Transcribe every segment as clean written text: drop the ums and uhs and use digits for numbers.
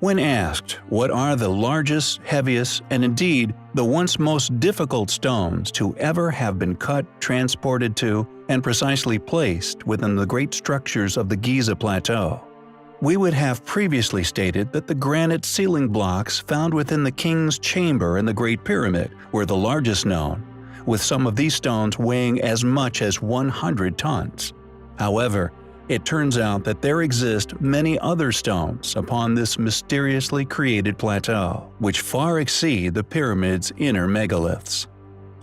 When asked what are the largest, heaviest, and indeed the once most difficult stones to ever have been cut, transported to, and precisely placed within the great structures of the Giza Plateau, we would have previously stated that the granite ceiling blocks found within the King's Chamber in the Great Pyramid were the largest known, with some of these stones weighing as much as 100 tons. However, it turns out that there exist many other stones upon this mysteriously created plateau, which far exceed the pyramid's inner megaliths.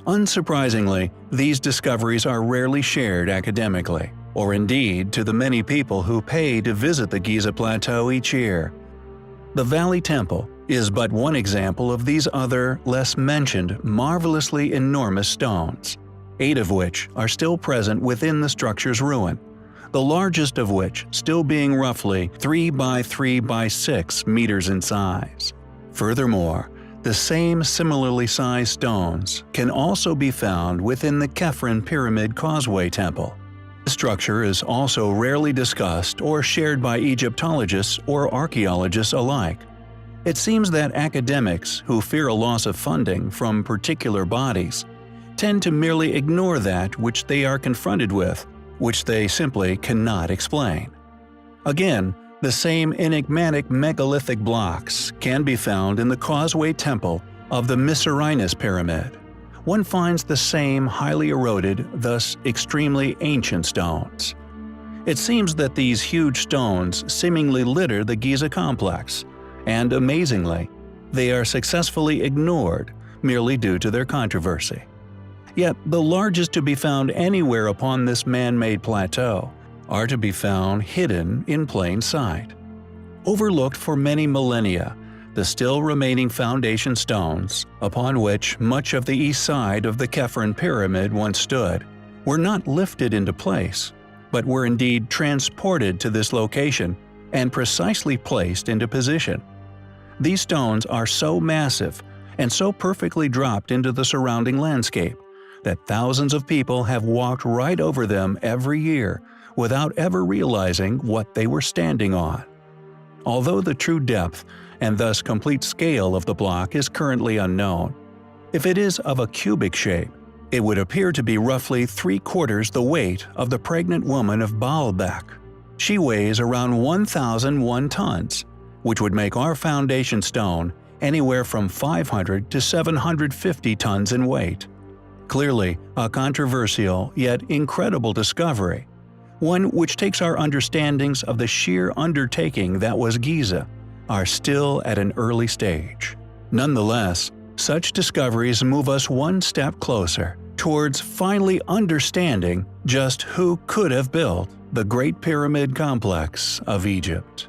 Unsurprisingly, these discoveries are rarely shared academically, or indeed to the many people who pay to visit the Giza Plateau each year. The Valley Temple is but one example of these other, less mentioned, marvelously enormous stones, 8 of which are still present within the structure's ruin, the largest of which still being roughly 3 by 3 by 6 meters in size. Furthermore, the same similarly sized stones can also be found within the Khafre Pyramid Causeway Temple. The structure is also rarely discussed or shared by Egyptologists or archaeologists alike. It seems that academics who fear a loss of funding from particular bodies tend to merely ignore that which they are confronted with, which they simply cannot explain. Again, the same enigmatic megalithic blocks can be found in the Causeway Temple of the Mycerinus Pyramid. One finds the same highly eroded, thus extremely ancient stones. It seems that these huge stones seemingly litter the Giza complex, and amazingly, they are successfully ignored merely due to their controversy. Yet the largest to be found anywhere upon this man-made plateau are to be found hidden in plain sight. Overlooked for many millennia, the still remaining foundation stones, upon which much of the east side of the Khafre Pyramid once stood, were not lifted into place, but were indeed transported to this location and precisely placed into position. These stones are so massive and so perfectly dropped into the surrounding landscape that thousands of people have walked right over them every year without ever realizing what they were standing on. Although the true depth and thus complete scale of the block is currently unknown, if it is of a cubic shape, it would appear to be roughly 3/4 the weight of the pregnant woman of Baalbek. She weighs around 1,001 tons, which would make our foundation stone anywhere from 500 to 750 tons in weight. Clearly, a controversial yet incredible discovery, one which takes our understandings of the sheer undertaking that was Giza are still at an early stage. Nonetheless, such discoveries move us one step closer towards finally understanding just who could have built the Great Pyramid Complex of Egypt.